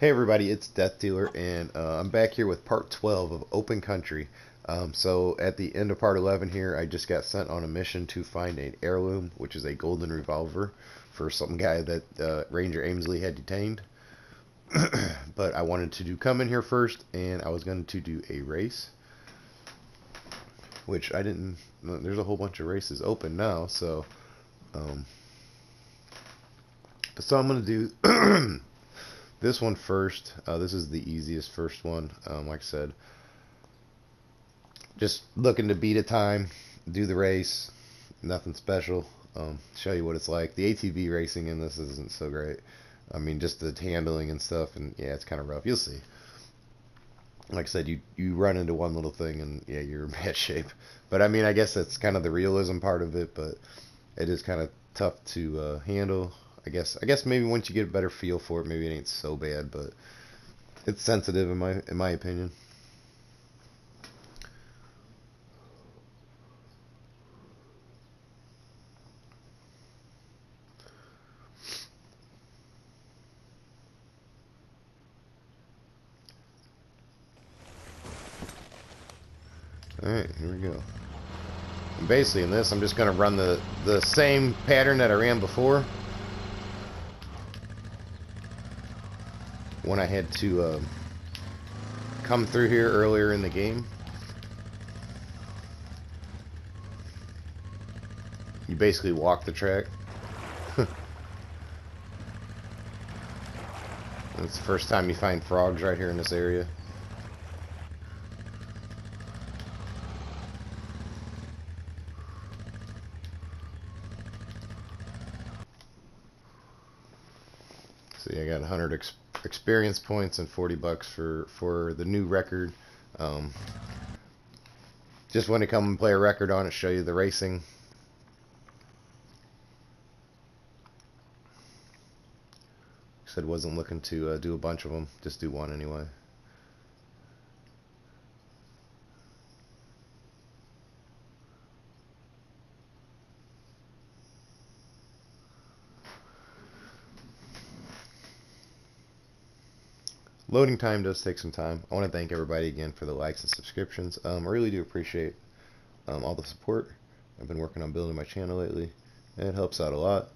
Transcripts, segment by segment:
Hey everybody, it's Death Dealer, and I'm back here with part 12 of Open Country. So at the end of part 11 here, I just got sent on a mission to find an heirloom, which is a golden revolver for some guy that Ranger Amesley had detained. But I wanted to come in here first, and I was going to do a race, which I didn't. There's a whole bunch of races open now, so I'm going to do this one first. This is the easiest first one. Like I said, just looking to beat a time, do the race, nothing special. Show you what it's like. The ATV racing in this isn't so great. I mean, just the handling and stuff, and yeah, it's kind of rough. You'll see. Like I said, you run into one little thing, and yeah, you're in bad shape. But I mean, I guess that's kind of the realism part of it, but it is kind of tough to handle. I guess maybe once you get a better feel for it, maybe it ain't so bad, but it's sensitive in my opinion. Alright, here we go. And basically in this, I'm just going to run the same pattern that I ran before. When I had to come through here earlier in the game. You basically walk the track. It's the first time you find frogs right here in this area. See, I got 100 experience points and 40 bucks for the new record. Just want to come and play a record on it, show you the racing. Said wasn't looking to do a bunch of them, just do one anyway. Loading time does take some time. I want to thank everybody again for the likes and subscriptions. I really do appreciate all the support. I've been working on building my channel lately, and it helps out a lot.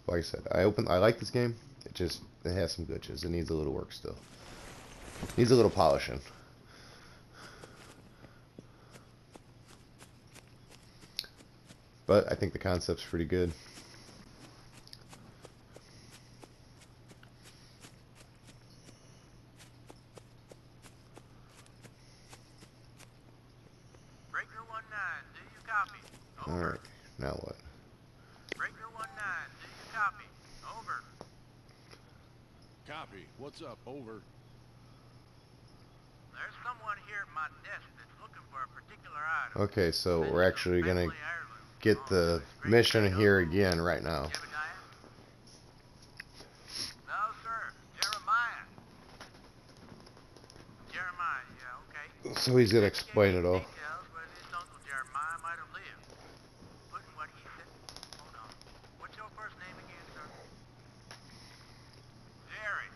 Like I said, I like this game. It has some glitches. It needs a little work still. Needs a little polishing. But I think the concept's pretty good. Alright, now what? Breaker 19, do you copy? Over. Copy. What's up? Over. There's someone here at my desk that's looking for a particular item. Okay, so we're actually gonna get the mission here again right now. No, sir. Jeremiah. Jeremiah, yeah, okay. So he's gonna explain it all. Details where this Uncle Jeremiah might have lived. Putting what he said. Hold on. What's your first name again, sir? Jerry.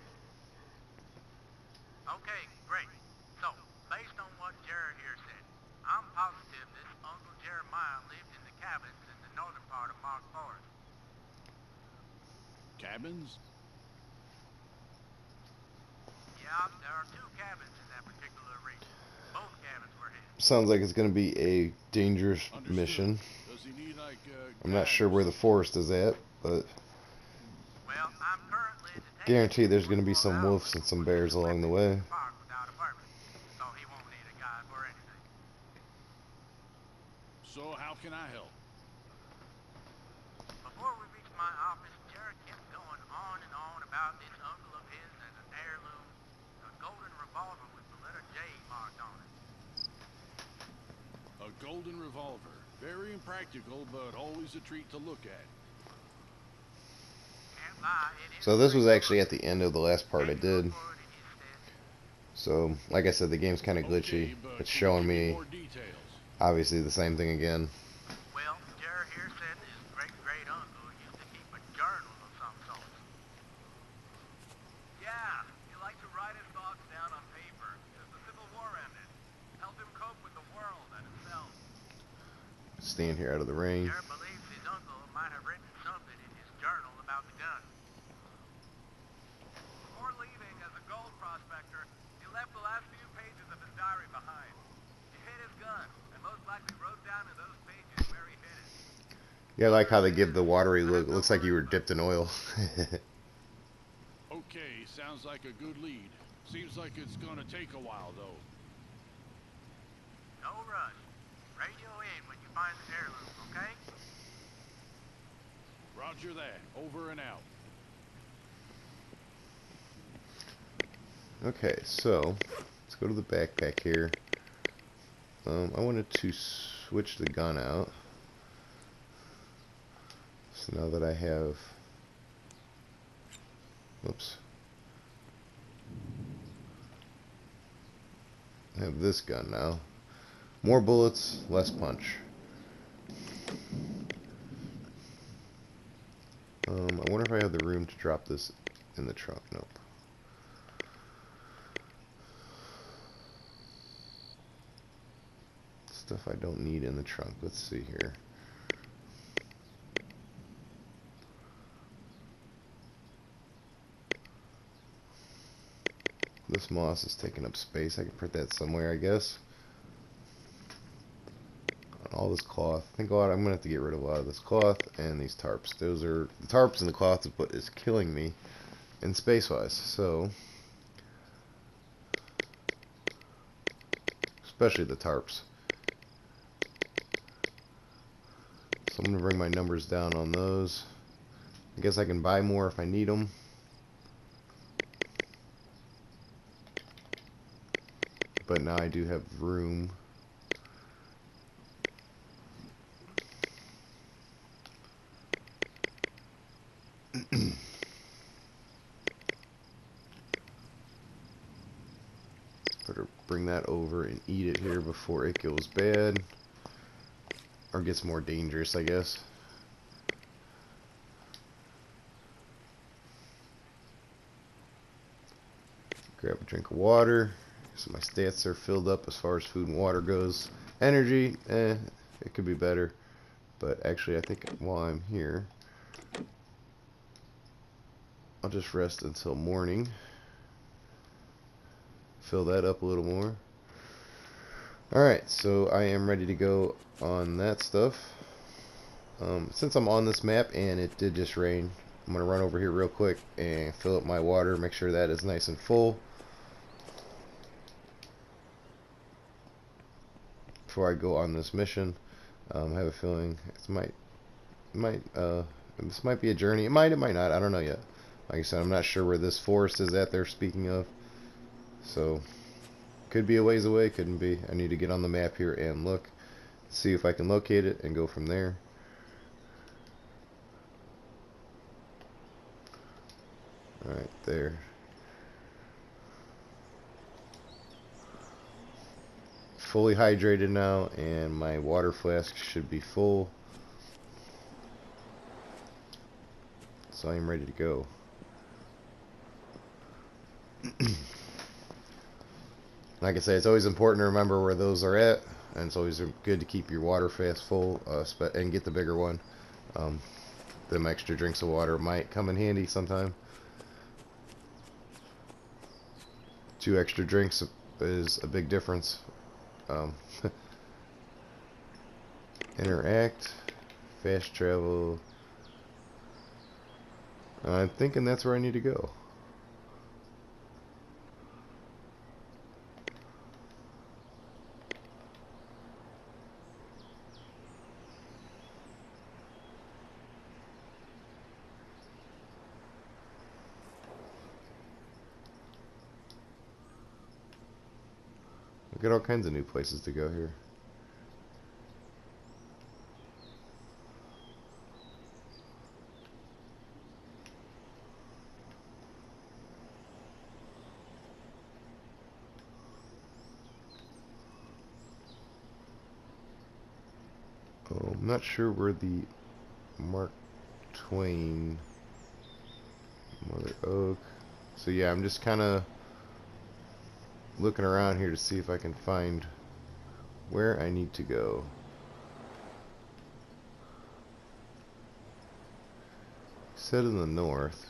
Okay, great. So, based on what Jerry here said, I'm positive this Uncle Jeremiah lived in the cabins in the northern part of Mark Forest. Cabins? Yeah, there are two cabins in that particular region. Both cabins were his. Sounds like it's gonna be a dangerous Understood. mission. Does he need like I'm not sure where the forest is at, but Well, I'm currently guarantee there's gonna be some wolves and some bears along the way. So he won't need a guide for anything. So how can I help? Before we reached my office, Jared kept going on and on about this uncle of his and an heirloom, a golden revolver with the letter J marked on it. A golden revolver. Very impractical, but always a treat to look at. Can't lie, it is So this was pretty actually at good. the end of the last part I Can you did. look for it in his stead? So, like I said, the game's kind of glitchy. Okay, but It's can you showing give me, more details? obviously, the same thing again. Well, Jared here said his great-great-uncle used to keep a journal of some stand here out of the rain. Sheriff believes his uncle might have written something in his journal about the gun. Before leaving as a gold prospector, he left the last few pages of his diary behind. He hid his gun, and most likely wrote down in those pages where he hid it. Yeah, I like how they give the watery look. It looks like you were dipped in oil. Okay, sounds like a good lead. Seems like it's gonna take a while, though. No rush. Radio in when you find the heirloom, okay? Roger that. Over and out. Okay, so let's go to the backpack here. I wanted to switch the gun out. So now that I have, oops, I have this gun now. More bullets, less punch. I wonder if I have the room to drop this in the trunk. Nope. Stuff I don't need in the trunk. Let's see here. This moss is taking up space. I can put that somewhere, I guess. All this cloth. I think I'm going to have to get rid of a lot of this cloth and these tarps. Those are the tarps and the cloth is what is killing me in space-wise. So, especially the tarps. So I'm going to bring my numbers down on those. I guess I can buy more if I need them. But now I do have room. Better bring that over and eat it here before it goes bad. Or gets more dangerous, I guess. Grab a drink of water. So my stats are filled up as far as food and water goes. Energy, it could be better. But actually, I think while I'm here, I'll just rest until morning. Fill that up a little more. Alright, so I am ready to go on that stuff. Since I'm on this map and it did just rain, I'm going to run over here real quick and fill up my water, make sure that is nice and full. Before I go on this mission, I have a feeling this might be a journey. It might not. I don't know yet. Like I said, I'm not sure where this forest is at they're speaking of. So, could be a ways away, couldn't be. I need to get on the map here and look, see if I can locate it and go from there. Alright, there. Fully hydrated now, and my water flask should be full. So I am ready to go. Like I say, it's always important to remember where those are at, and it's always good to keep your water flask full, and get the bigger one. Them extra drinks of water might come in handy sometime. 2 extra drinks is a big difference. Interact, fast travel. I'm thinking that's where I need to go. We've got all kinds of new places to go here. Oh, I'm not sure where the Mark Twain, Mother Oak. So yeah, I'm just kind of looking around here to see if I can find where I need to go. Set in the north.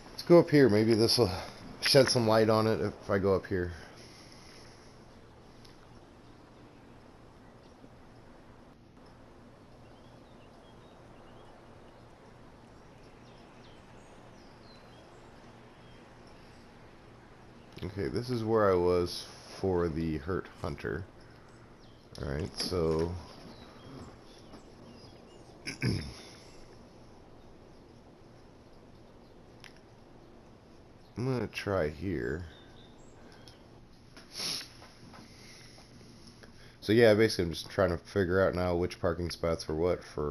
Let's go up here. Maybe this will shed some light on it if I go up here. Okay, this is where I was for the hurt hunter. Alright, so I'm gonna try here. So yeah, basically I'm just trying to figure out now which parking spots for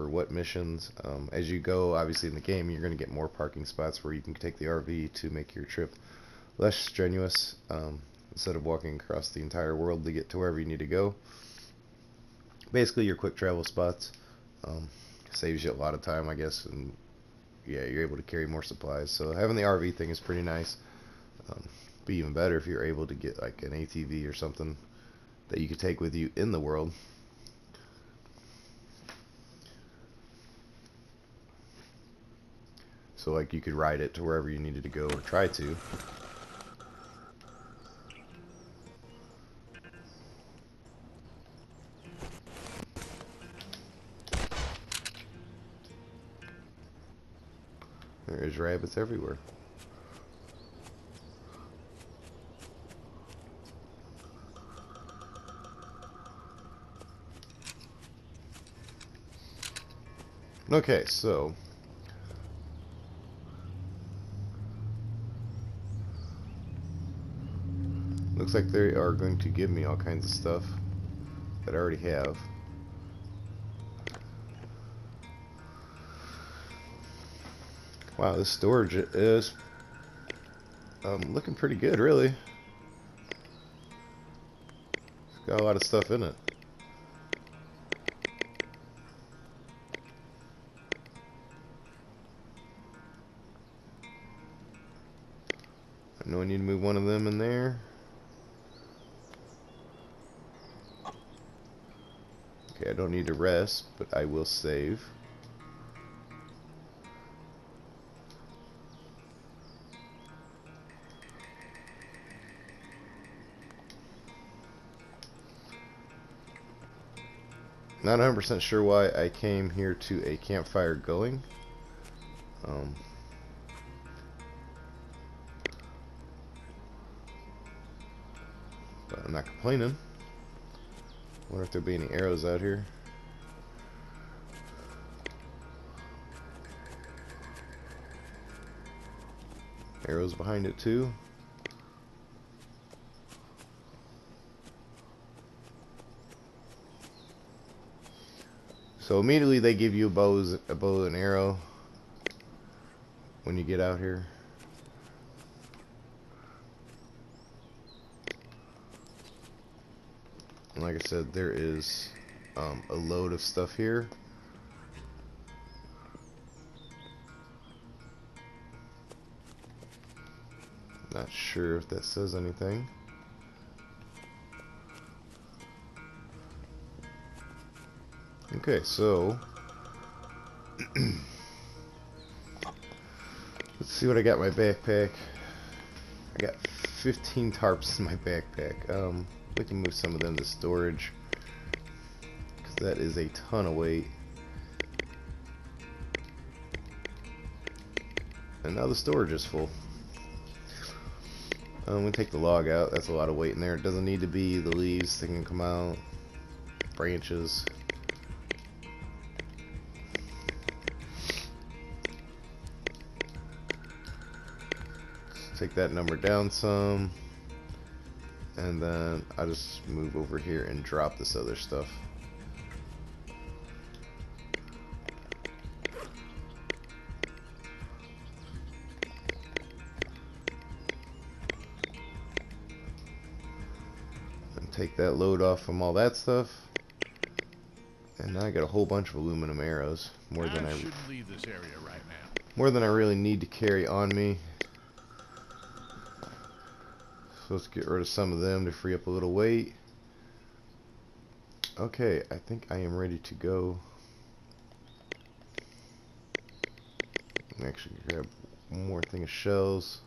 what missions. As you go, obviously in the game, you're going to get more parking spots where you can take the RV to make your trip less strenuous, instead of walking across the entire world to get to wherever you need to go. Basically your quick travel spots. Saves you a lot of time, I guess, and yeah, you're able to carry more supplies. So having the RV thing is pretty nice. Be even better if you're able to get like an ATV or something that you could take with you in the world. So like you could ride it to wherever you needed to go, or try to. There's rabbits everywhere. Okay, so looks like they are going to give me all kinds of stuff that I already have. Wow, this storage is looking pretty good, really. It's got a lot of stuff in it. I know I need to move one of them in there. Okay, I don't need to rest, but I will save. Not 100% sure why I came here to a campfire going. But I'm not complaining. Wonder if there'll be any arrows out here. Arrows behind it too. So immediately they give you a bow and arrow when you get out here. And like I said, there is a load of stuff here. Not sure if that says anything. Okay, so let's see what I got in my backpack. I got 15 tarps in my backpack. We can move some of them to storage, because that is a ton of weight. And now the storage is full. I'm going to take the log out. That's a lot of weight in there. It doesn't need to be. The leaves, they can come out. Branches. Take that number down some, and then I'll just move over here and drop this other stuff. And Take that load off from all that stuff. And now I got a whole bunch of aluminum arrows. More than I shouldn't leave this area right now. more than I really need to carry on me. So let's get rid of some of them to free up a little weight. Okay, I think I am ready to go. Actually grab one more thing of shells.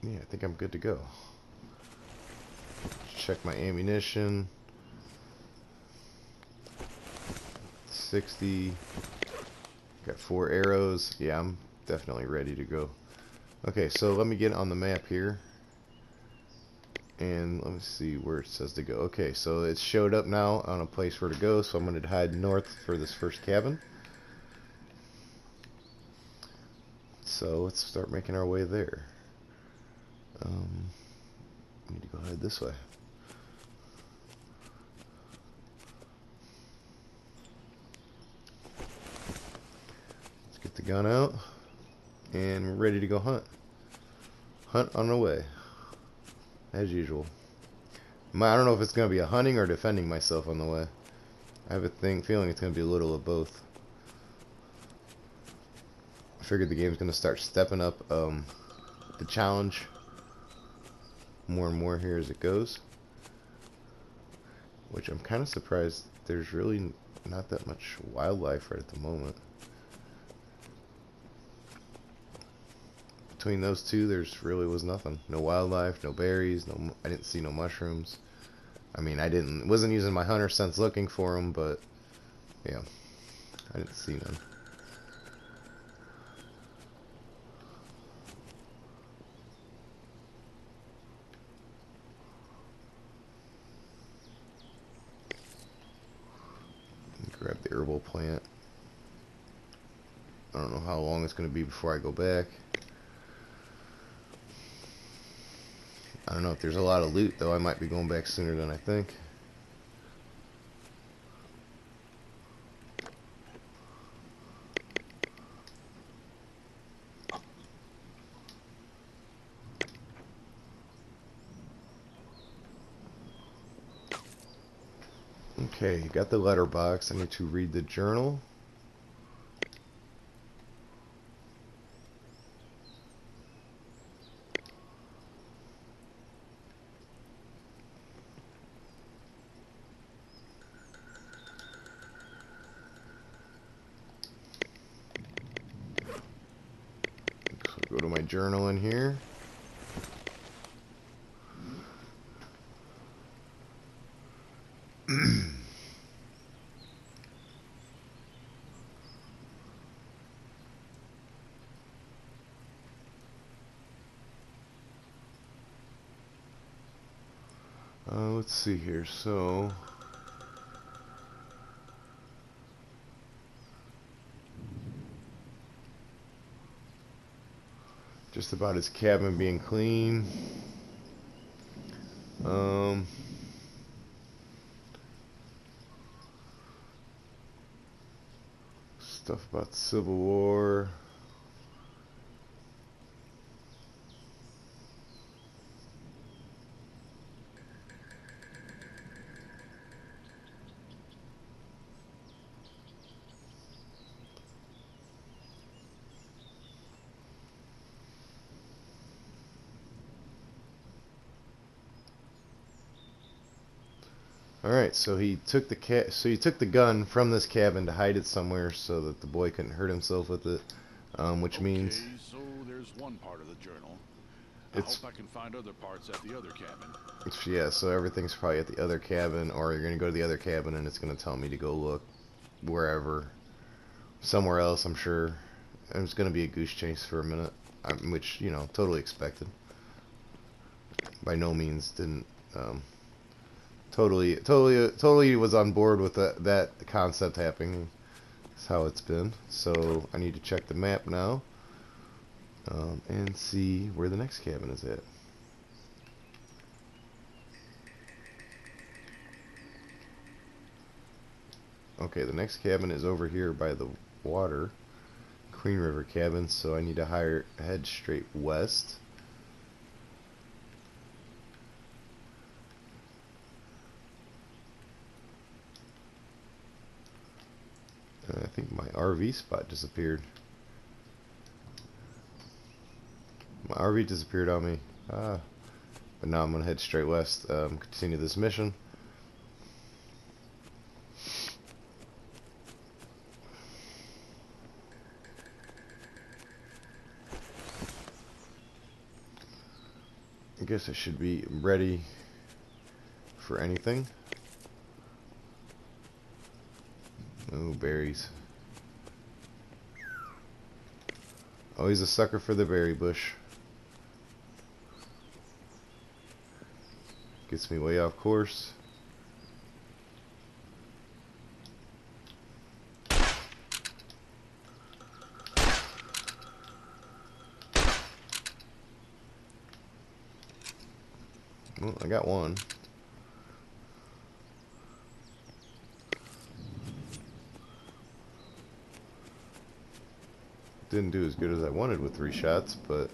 Yeah, I think I'm good to go. Check my ammunition. 60. Got 4 arrows. Yeah, I'm definitely ready to go. Okay, so let me get on the map here. And let me see where it says to go. Okay, so it showed up now on a place where to go, so I'm going to head north for this first cabin. So let's start making our way there. I need to go head this way. Let's get the gun out, and we're ready to go hunt. Hunt on the way, as usual. I don't know if it's going to be a hunting or defending myself on the way. I have a feeling it's going to be a little of both. I figured the game's going to start stepping up the challenge more and more here as it goes, which I'm kind of surprised there's really not that much wildlife right at the moment. Between those two, there's really was nothing. No wildlife, no berries, I didn't see no mushrooms. I mean, wasn't using my hunter sense looking for them, but yeah, I didn't see none. Grab the herbal plant. I don't know how long it's going to be before I go back. I don't know if there's a lot of loot, though. I might be going back sooner than I think. Okay, got the letterbox. I need to read the journal. So go to my journal in here. Let's see here. So just about his cabin being clean. Stuff about Civil War. Alright, so he took the gun from this cabin to hide it somewhere so that the boy couldn't hurt himself with it, which means so there's one part of the journal. I hope I can find other parts at the other cabin. Yeah, so everything's probably at the other cabin, or you're gonna go to the other cabin and it's gonna tell me to go look wherever, somewhere else. I'm sure it's gonna be a goose chase for a minute, which, you know, totally expected. By no means didn't. Totally was on board with that concept happening. That's how it's been. So I need to check the map now and see where the next cabin is at. Okay, the next cabin is over here by the water. Queen River cabin, so I need to head straight west. I think my RV spot disappeared. My RV disappeared on me. But now I'm gonna head straight west. Continue this mission. I guess I should be ready for anything. Oh, berries. Always a sucker for the berry bush. Gets me way off course. Well, I got one. Didn't do as good as I wanted with 3 shots, but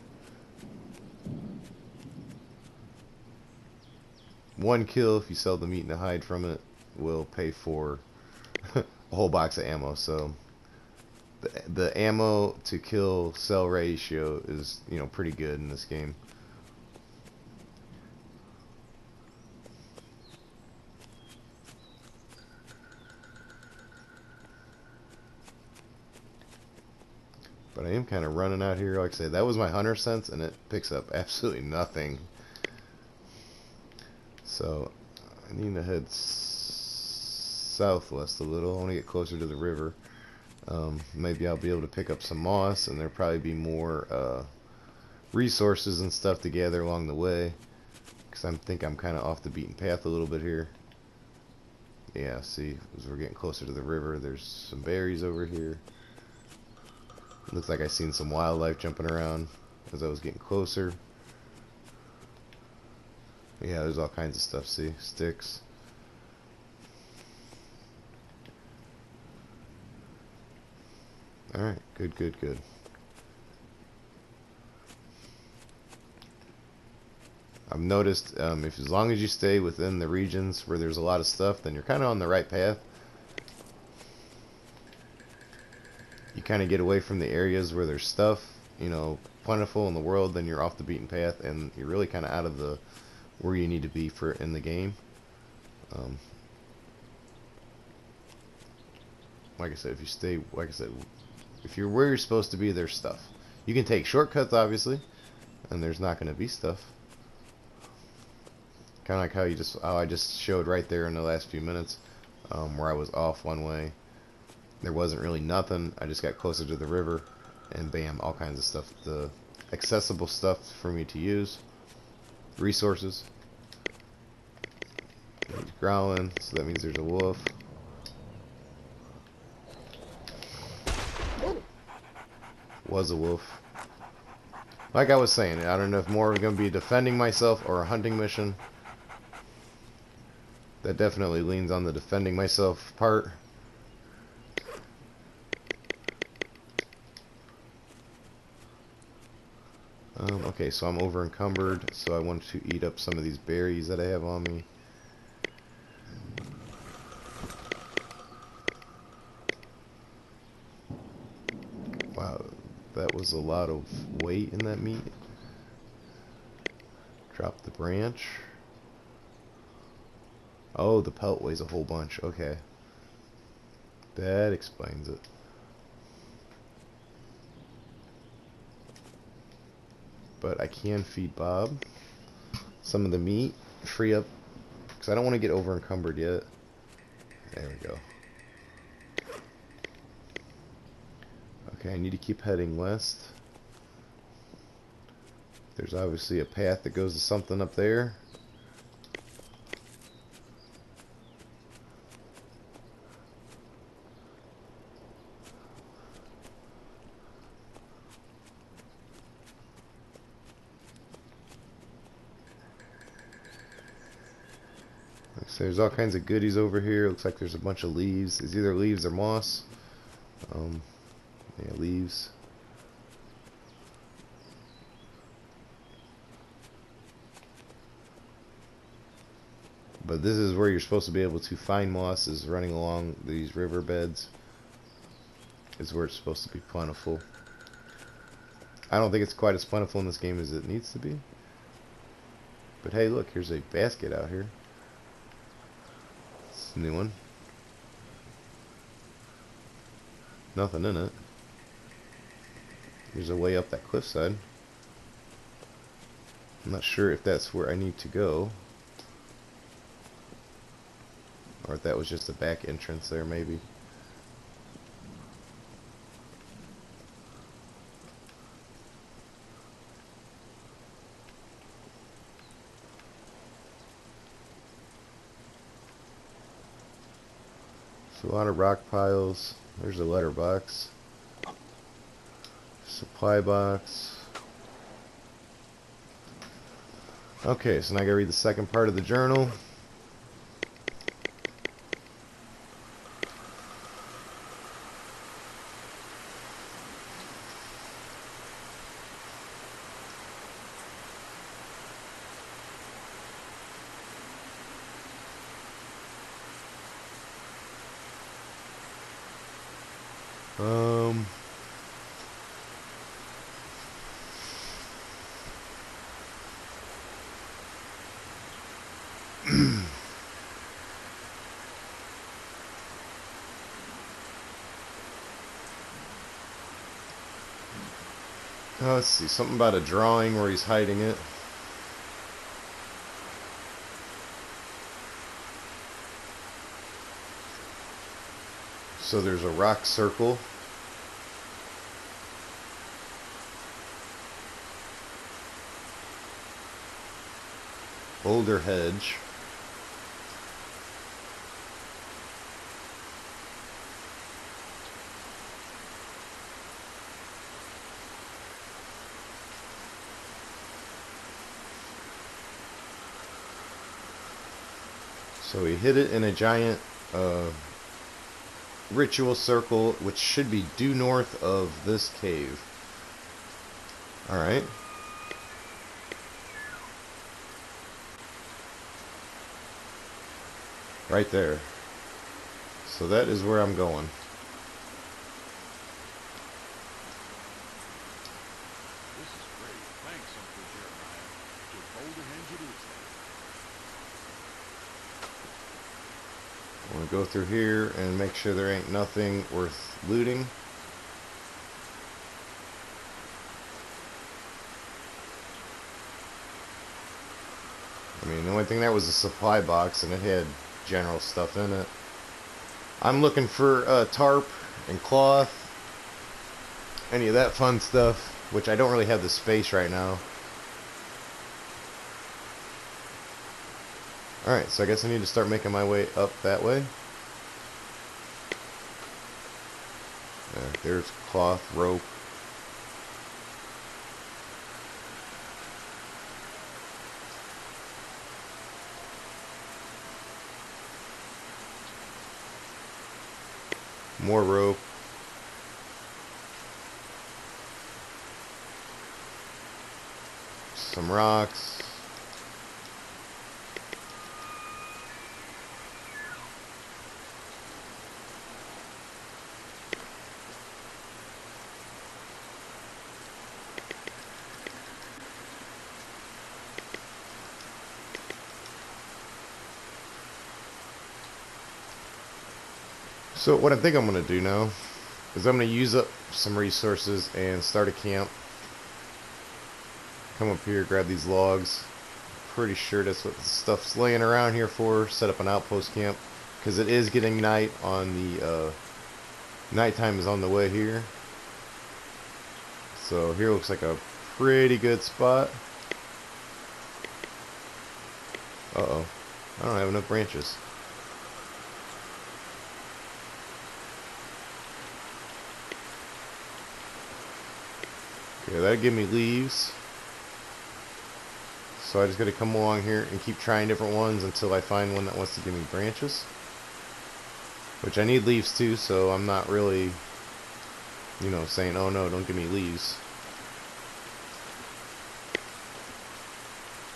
1 kill if you sell the meat and the hide from it will pay for a whole box of ammo. So the ammo to kill sell ratio is, you know, pretty good in this game. But I am kind of running out here. Like I said, that was my hunter sense, and it picks up absolutely nothing. So I need to head southwest a little. I want to get closer to the river. Maybe I'll be able to pick up some moss, and there'll probably be more resources and stuff to gather along the way. Because I think I'm kind of off the beaten path a little bit here. Yeah, see, as we're getting closer to the river, there's some berries over here. Looks like I seen some wildlife jumping around as I was getting closer. Yeah, there's all kinds of stuff, see? Sticks. Alright, good, good, good. I've noticed if as long as you stay within the regions where there's a lot of stuff, then you're kind of on the right path. You kind of get away from the areas where there's stuff, you know, plentiful in the world, then you're off the beaten path, and you're really kind of out of the where you need to be for in the game. Like I said, if you stay, like I said, if you're where you're supposed to be, there's stuff. You can take shortcuts, obviously, and there's not going to be stuff. Kind of like how I just showed right there in the last few minutes, where I was off one way. There wasn't really nothing. I just got closer to the river, and bam, all kinds of stuff. The accessible stuff for me to use. Resources. He's growling, so that means there's a wolf. Was a wolf. Like I was saying, I don't know if more are going to be defending myself or a hunting mission. That definitely leans on the defending myself part. Okay, so I'm over encumbered, so I want to eat up some of these berries that I have on me. Wow, that was a lot of weight in that meat. Drop the branch. Oh, the pelt weighs a whole bunch. Okay. That explains it. But I can feed Bob some of the meat, free up, because I don't want to get over encumbered yet. There we go. Okay, I need to keep heading west. There's obviously a path that goes to something up there. So there's all kinds of goodies over here. Looks like there's a bunch of leaves. It's either leaves or moss. Yeah, leaves. But this is where you're supposed to be able to find moss, is running along these riverbeds. Is where it's supposed to be plentiful. I don't think it's quite as plentiful in this game as it needs to be. But hey, look, here's a basket out here. It's a new one. Nothing in it. There's a way up that cliffside. I'm not sure if that's where I need to go. Or if that was just a back entrance there, maybe. So a lot of rock piles. There's a letterbox. Supply box. Okay, so now I gotta read the second part of the journal. Let's see, something about a drawing where he's hiding it. So there's a rock circle. Boulder hedge. So he hid it in a giant ritual circle, which should be due north of this cave. Alright. Right there. So that is where I'm going. This is great. Thanks, Uncle Jeremiah. To Boulderhenge it is then. I want to go through here and make sure there ain't nothing worth looting. I mean, the only thing there was a supply box, and it had general stuff in it. I'm looking for tarp and cloth, any of that fun stuff, which I don't really have the space right now. Alright, so I guess I need to start making my way up that way. There's cloth, rope. More rope. Some rocks. So what I think I'm going to do now is I'm going to use up some resources and start a camp. Come up here, grab these logs. Pretty sure that's what the stuff's laying around here for. Set up an outpost camp, because it is getting night on the nighttime is on the way here. So here looks like a pretty good spot. Uh-oh, I don't have enough branches. Okay, that'll give me leaves. So I just gotta come along here and keep trying different ones until I find one that wants to give me branches. Which I need leaves too, so I'm not really, you know, saying, oh no, don't give me leaves.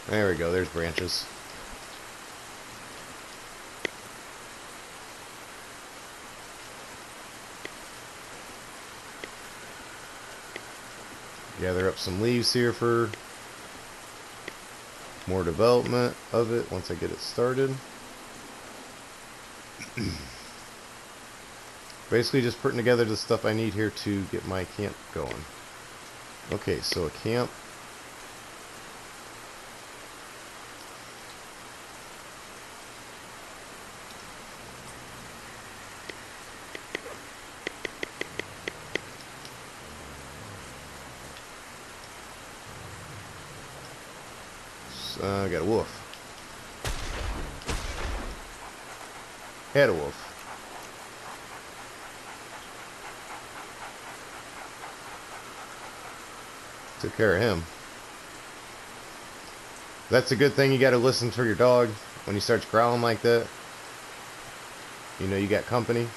There we go, there's branches. gather up some leaves here for more development of it once I get it started. Basically just putting together the stuff I need here to get my camp going. Okay, so a camp. I got a wolf. Had a wolf. Took care of him. That's a good thing. You got to listen for your dog when he starts growling like that. You know you got company.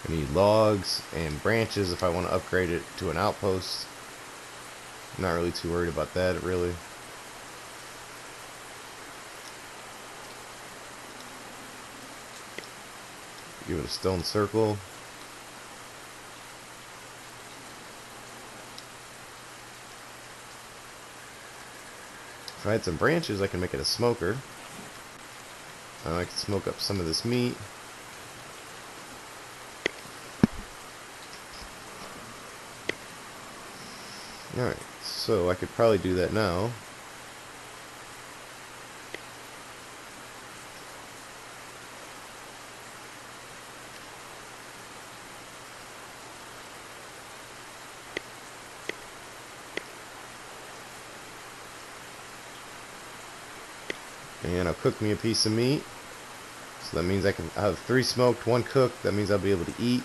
I need logs and branches if I want to upgrade it to an outpost. I'm not really too worried about that, really. Give it a stone circle. If I had some branches, I can make it a smoker. I can smoke up some of this meat. Alright, so I could probably do that now. And I'll cook me a piece of meat. So that means I have 3 smoked, 1 cooked. That means I'll be able to eat.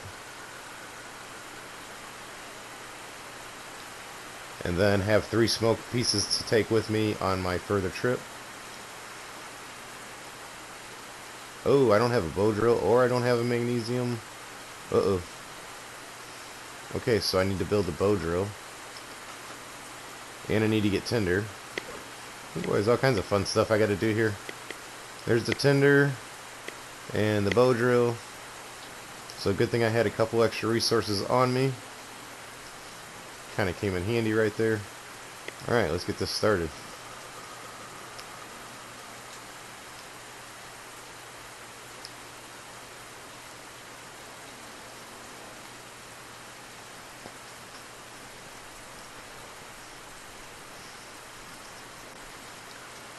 And then have 3 smoked pieces to take with me on my further trip. Oh, I don't have a bow drill, or I don't have a magnesium. Uh-oh. Okay, so I need to build a bow drill. And I need to get tinder. Oh boy, there's all kinds of fun stuff I gotta do here. There's the tinder and the bow drill. So good thing I had a couple extra resources on me. Kind of came in handy right there. Alright, let's get this started.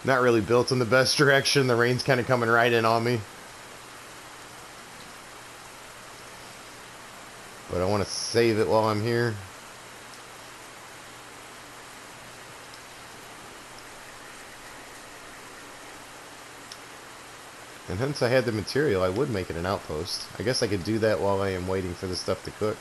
Not really built in the best direction. The rain's kind of coming right in on me. But I want to save it while I'm here. And hence I had the material, I would make it an outpost. I guess I could do that while I am waiting for the stuff to cook.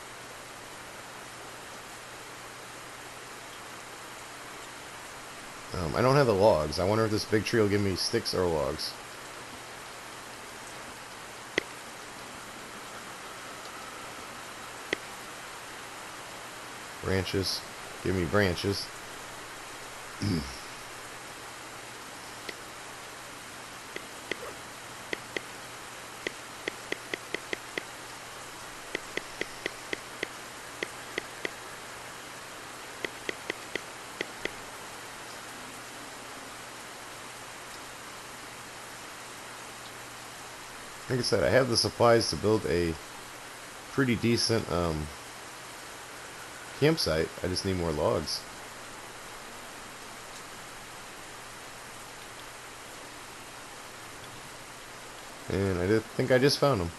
I don't have the logs. I wonder if this big tree will give me sticks or logs. Branches. Give me branches. Like I said, I have the supplies to build a pretty decent campsite. I just need more logs. And I think I just found them.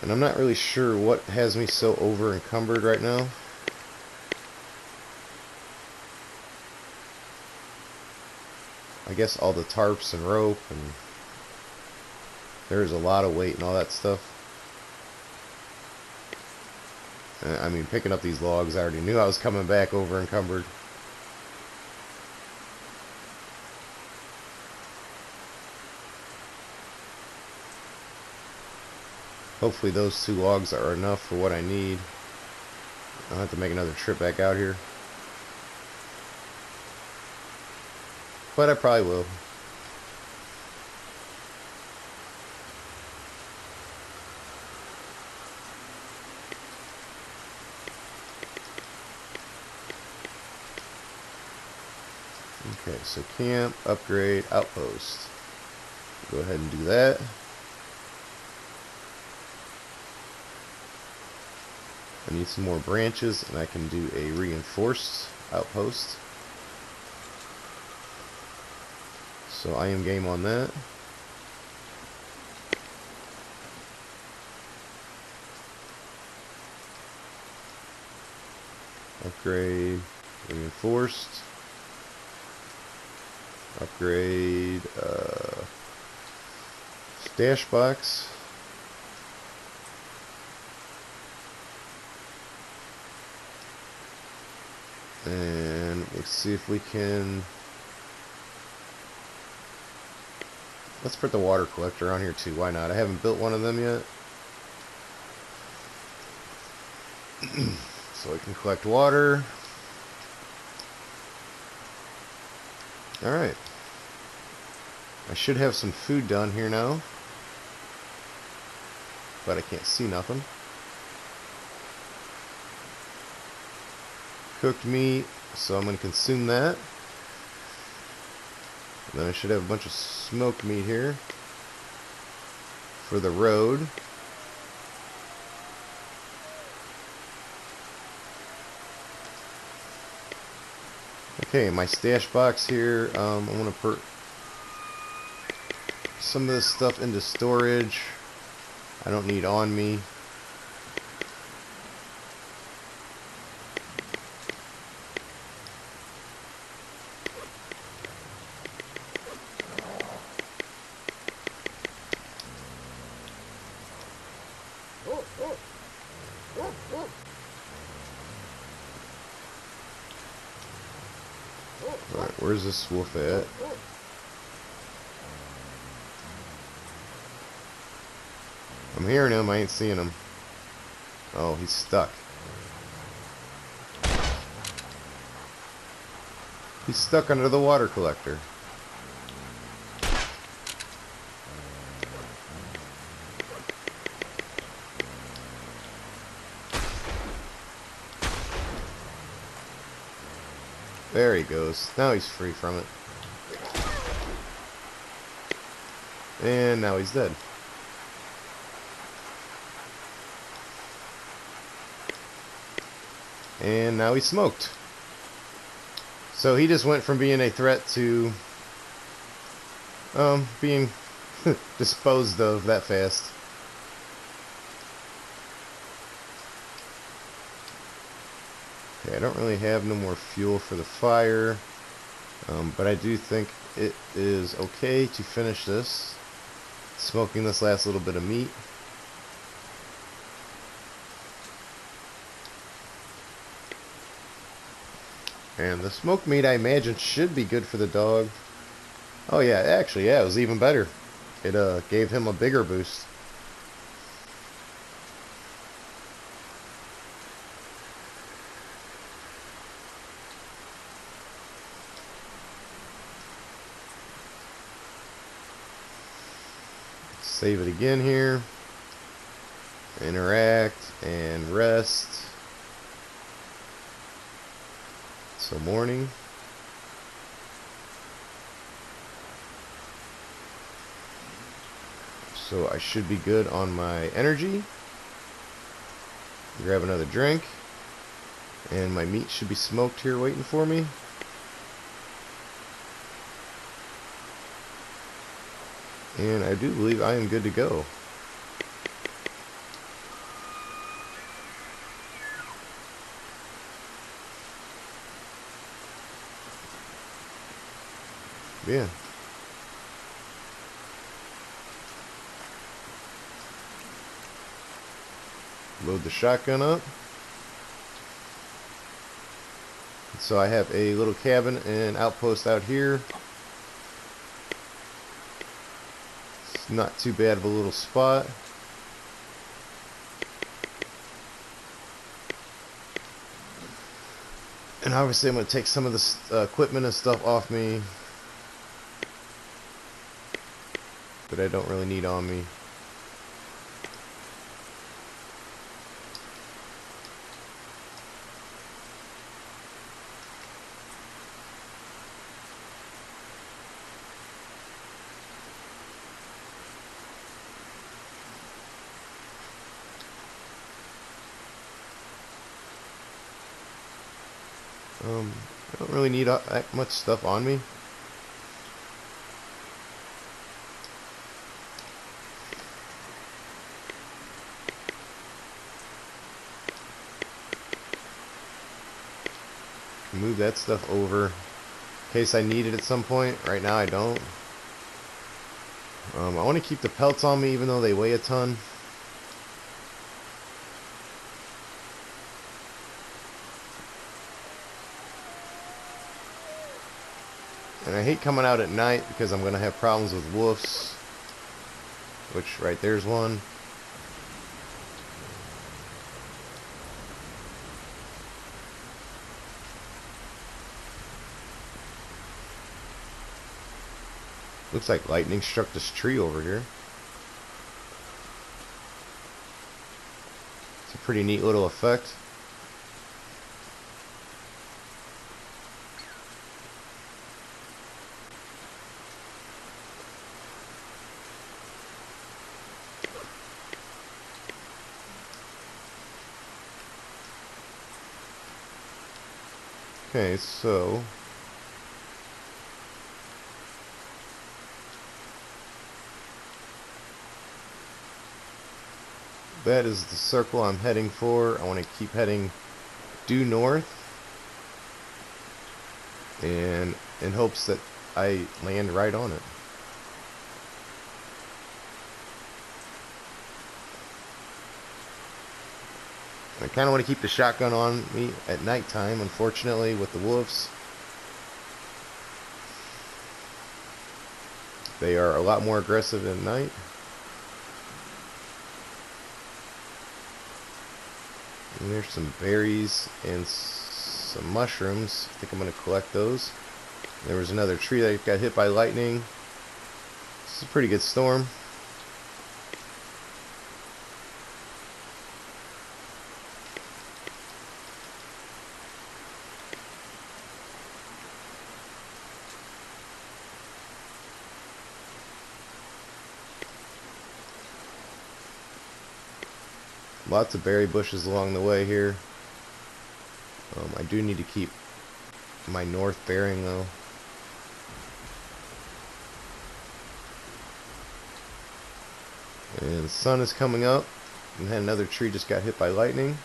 And I'm not really sure what has me so over encumbered right now. I guess all the tarps and rope, and there's a lot of weight and all that stuff. I mean, picking up these logs, I already knew I was coming back over encumbered. Hopefully those 2 logs are enough for what I need. I'll have to make another trip back out here. But I probably will. Okay, so camp, upgrade, outpost. Go ahead and do that. I need some more branches, and I can do a reinforced outpost. So I am game on that. Upgrade, reinforced. Upgrade, stash box. And let's see if we can... Let's put the water collector on here too. Why not? I haven't built one of them yet. So I can collect water. Alright. I should have some food done here now. But I can't see nothing. Cooked meat, so I'm going to consume that. And then I should have a bunch of smoked meat here for the road. Okay, my stash box here, I'm going to put some of this stuff into storage. I don't need on me. Alright, where's this wolf at? I'm hearing him, I ain't seeing him. Oh, he's stuck. He's stuck under the water collector. There he goes. Now he's free from it. And now he's dead. And now he's smoked. So he just went from being a threat to being disposed of that fast. Okay, I don't really have no more fuel for the fire, but I do think it is okay to finish this, smoking this last little bit of meat. And the smoked meat, I imagine, should be good for the dog. Oh yeah, actually, yeah, it was even better. It gave him a bigger boost. Save it again here. Interact and rest. So morning. So I should be good on my energy. Grab another drink. And my meat should be smoked here waiting for me. And I do believe I am good to go. Yeah. Load the shotgun up. So I have a little cabin and outpost out here. It's not too bad of a little spot. And obviously I'm going to take some of this equipment and stuff off me that I don't really need on me. I don't really need that much stuff on me. Move that stuff over in case I need it at some point. Right now I don't. I want to keep the pelts on me even though they weigh a ton. And I hate coming out at night because I'm going to have problems with wolves. Which, right there's one. Looks like lightning struck this tree over here. It's a pretty neat little effect. Okay, so that is the circle I'm heading for. I want to keep heading due north, and in hopes that I land right on it. I kind of want to keep the shotgun on me at nighttime, unfortunately, with the wolves. They are a lot more aggressive at night. And there's some berries and some mushrooms. I think I'm going to collect those. There was another tree that got hit by lightning. This is a pretty good storm. Lots of berry bushes along the way here. I do need to keep my north bearing though. And the sun is coming up. And then another tree just got hit by lightning.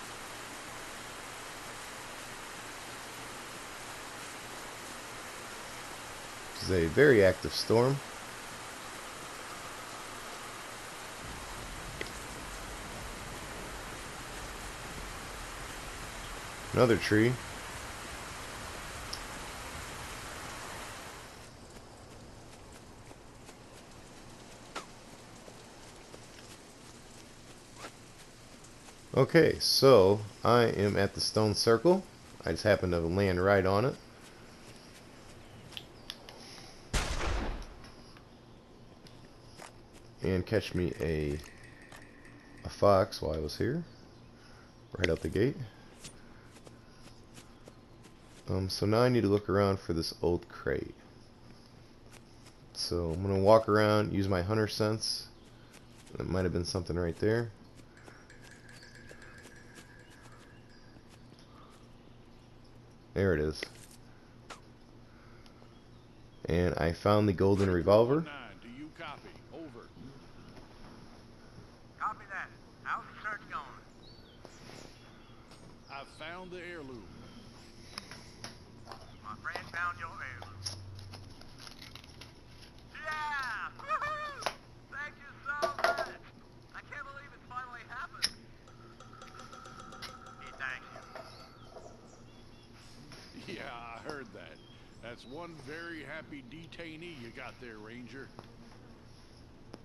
This is a very active storm. Another tree. Okay, so I am at the stone circle. I just happened to land right on it. And catch me a fox while I was here. Right out the gate. So now I need to look around for this old crate. So I'm going to walk around, use my hunter sense. That might have been something right there. There it is. And I found the golden revolver. Do you copy? Over. Copy that. How's the search going? I've found the heirloom. My friend found your heirloom. Yeah! Woohoo! Thank you so much! I can't believe it's finally happened. He thanks you. Yeah, heard that. That's one very happy detainee you got there, Ranger. At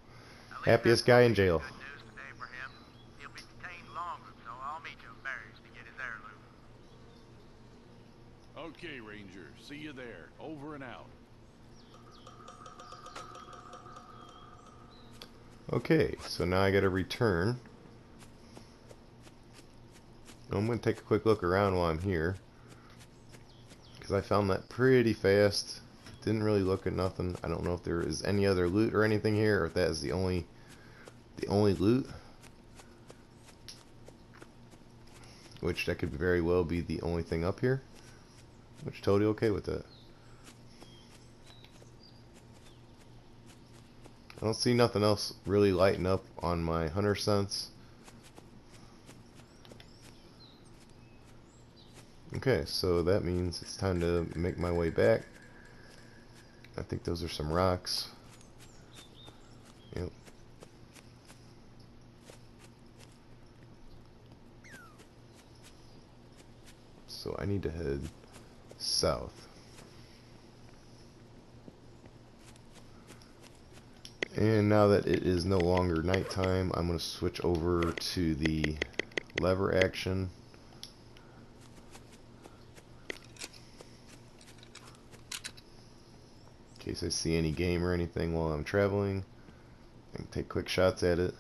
least Happiest that's guy in gonna be jail. good news today for him. He'll be detained longer, so I'll meet you at Barry's to get his heirloom. Okay, Ranger. See you there. Over and out. Okay, so now I gotta return. I'm gonna take a quick look around while I'm here, because I found that pretty fast. Didn't really look at nothing. I don't know if there is any other loot or anything here, or if that is the only loot. Which that could very well be the only thing up here. Which totally okay with that. I don't see nothing else really lighting up on my hunter sense. Okay, so that means it's time to make my way back. I think those are some rocks. Yep. So I need to head south. And now that it is no longer nighttime, I'm going to switch over to the lever action. In case I see any game or anything while I'm traveling, I can take quick shots at it.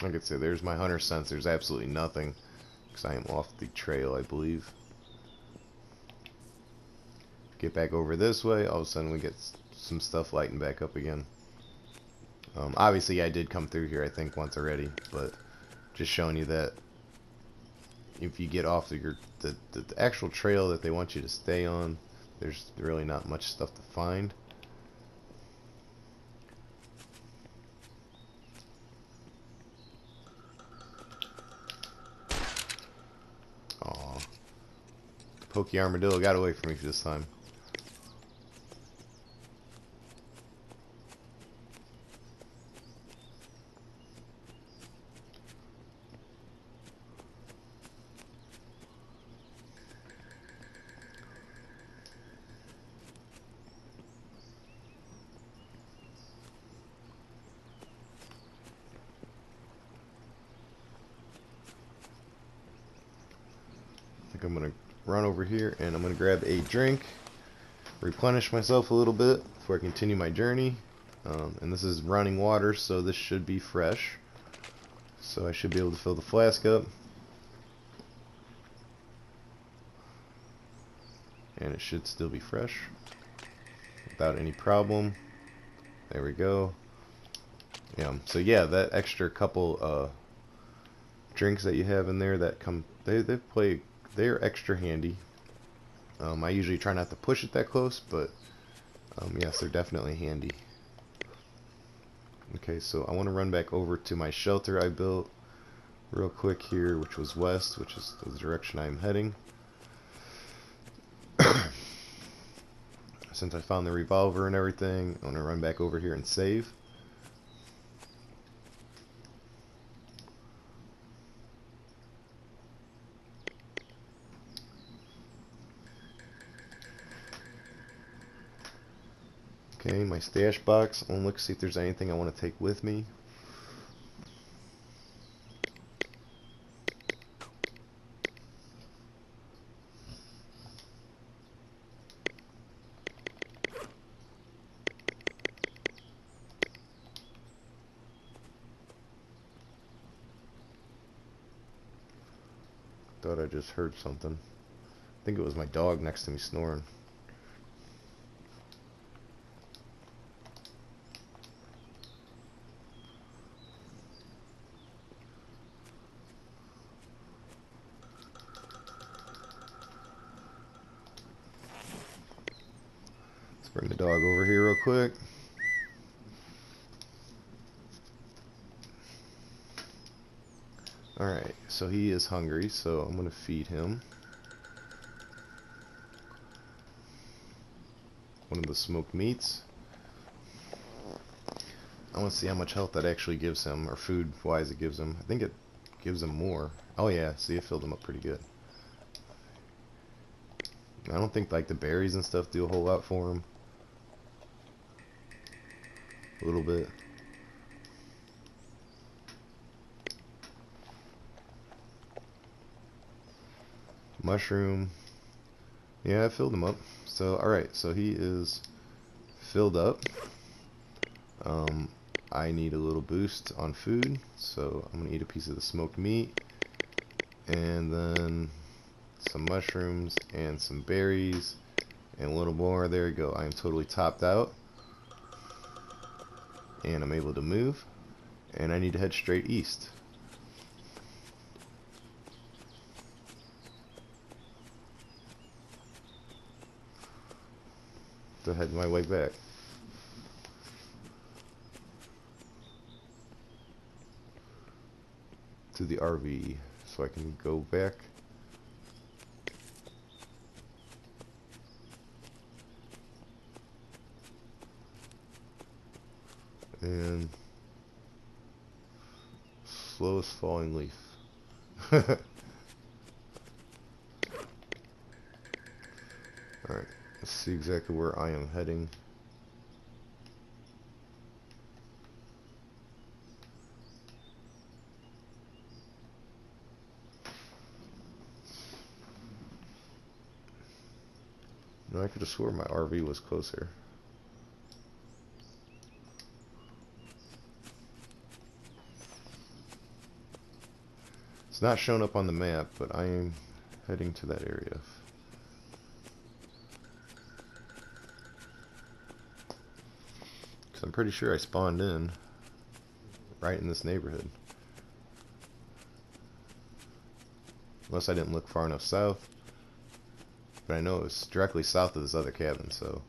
Like I said, there's my hunter sense. There's absolutely nothing because I am off the trail, I believe. Get back over this way, all of a sudden we get some stuff lighting back up again. Obviously I did come through here I think once already, but just showing you that if you get off the actual trail that they want you to stay on, there's really not much stuff to find. Aw. Pokey Armadillo got away from me this time. I'm gonna run over here and I'm gonna grab a drink, replenish myself a little bit before I continue my journey. And this is running water, so this should be fresh. So I should be able to fill the flask up. And it should still be fresh without any problem. There we go. Yeah, so yeah, that extra couple drinks that you have in there that come, they're extra handy. I usually try not to push it that close, but yes, they're definitely handy. Okay, so I want to run back over to my shelter I built real quick here, which was west, which is the direction I'm heading. Since I found the revolver and everything, I'm going to run back over here and save. Okay, my stash box. I want to look, see if there's anything I want to take with me. Thought I just heard something. I think it was my dog next to me snoring. Bring the dog over here real quick. Alright, so he is hungry, so I'm going to feed him one of the smoked meats. I want to see how much health that actually gives him, or food-wise it gives him. I think it gives him more. Oh yeah, see, it filled him up pretty good. I don't think like the berries and stuff do a whole lot for him. A little bit. Mushroom. Yeah, I filled him up. So, alright, so he is filled up. I need a little boost on food, so I'm going to eat a piece of the smoked meat. And then some mushrooms and some berries. And a little more. There we go. I am totally topped out. And I'm able to move. And I need to head straight east. To head my way back. To the RV. So I can go back. And slowest falling leaf. Alright, let's see exactly where I am heading. No, I could have swore my RV was closer. It's not shown up on the map, but I am heading to that area. Because I'm pretty sure I spawned in right in this neighborhood. Unless I didn't look far enough south. But I know it was directly south of this other cabin, so...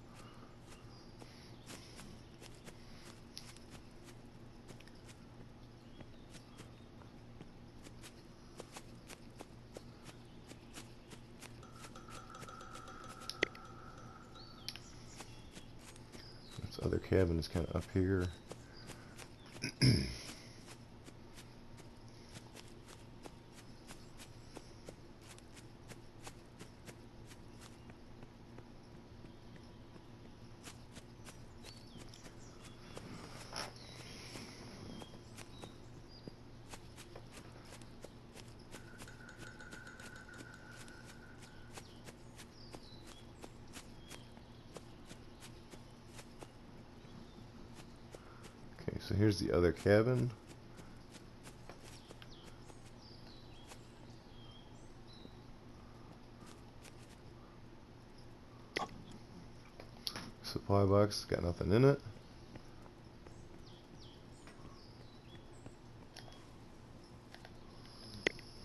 This other cabin is kind of up here. So here's the other cabin. Supply box, got nothing in it.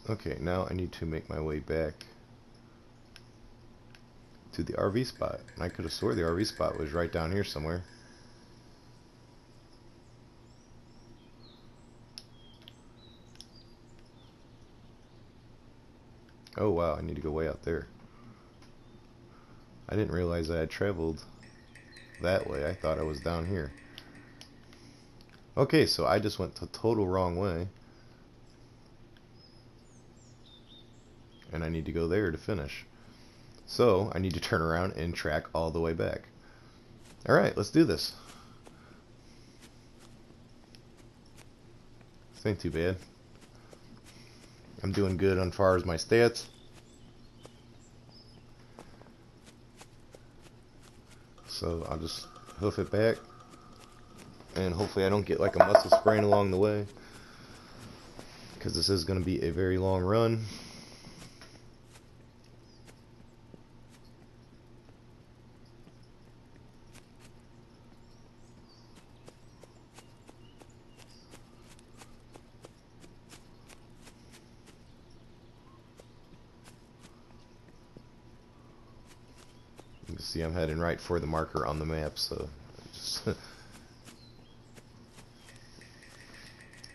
Okay, now I need to make my way back to the RV spot. I could have swore the RV spot was right down here somewhere. Oh wow, I need to go way out there. I didn't realize I had traveled that way. I thought I was down here. Okay, so I just went the total wrong way. And I need to go there to finish. So, I need to turn around and track all the way back. Alright, let's do this. This ain't too bad. I'm doing good on far as my stats. So I'll just hoof it back. And hopefully I don't get like a muscle sprain along the way. Because this is going to be a very long run. You can see I'm heading right for the marker on the map, so just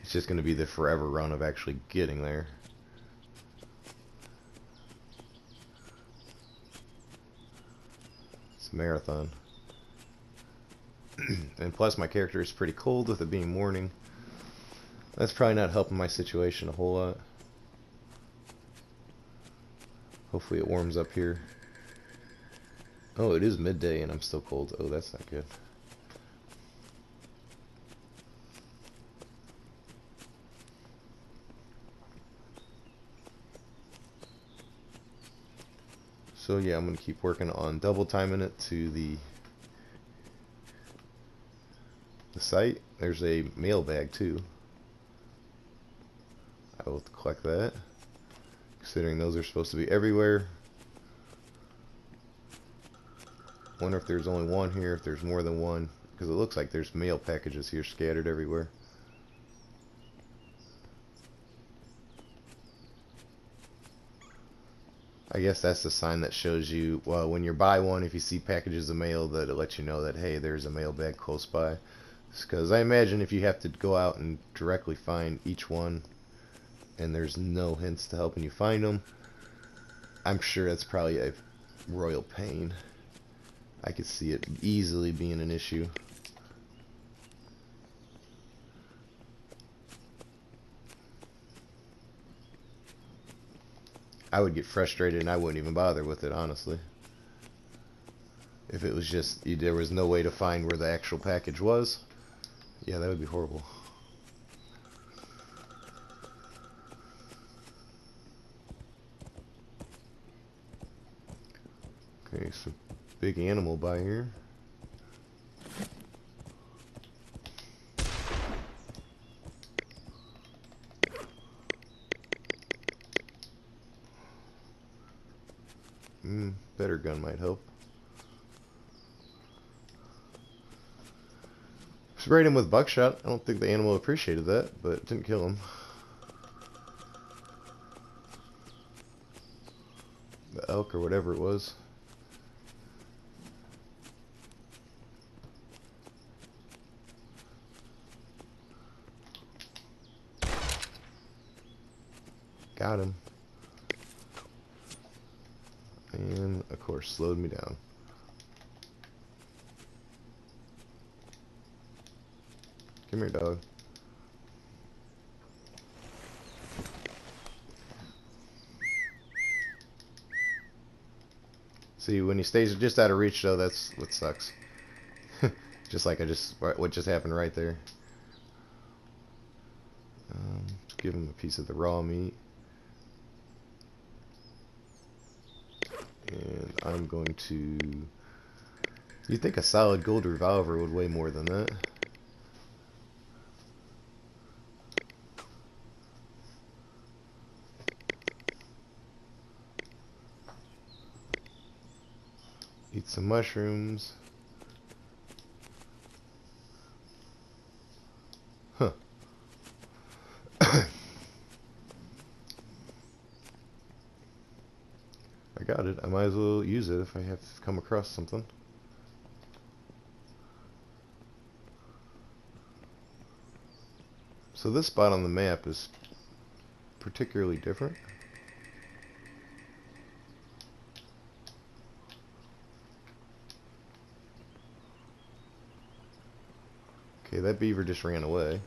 it's just going to be the forever run of actually getting there. It's a marathon. And plus my character is pretty cold with it being morning. That's probably not helping my situation a whole lot. Hopefully it warms up here. Oh, it is midday and I'm still cold. Oh, that's not good. So yeah, I'm going to keep working on double timing it to the site. There's a mailbag too. I will collect that, considering those are supposed to be everywhere. Wonder if there's only one here, if there's more than one, because it looks like there's mail packages here scattered everywhere. I guess that's the sign that shows you, well, when you buy one, if you see packages of mail, that it lets you know that, hey, there's a mailbag close by. Because I imagine if you have to go out and directly find each one, and there's no hints to helping you find them, I'm sure that's probably a royal pain. I could see it easily being an issue. I would get frustrated and I wouldn't even bother with it, honestly. If it was just, there was no way to find where the actual package was, yeah, that would be horrible. Okay, so big animal by here. Better gun might help. Sprayed him with buckshot. I don't think the animal appreciated that, but it didn't kill him. The elk or whatever it was. Got him. And, of course, slowed me down. Come here, dog. See, when he stays just out of reach, though, that's what sucks. Just like what just happened right there. Just give him a piece of the raw meat. And I'm going to... You'd think a solid gold revolver would weigh more than that. Eat some mushrooms. Huh. I got it. I might as well use it if I have to come across something. So this spot on the map is particularly different. Okay, that beaver just ran away.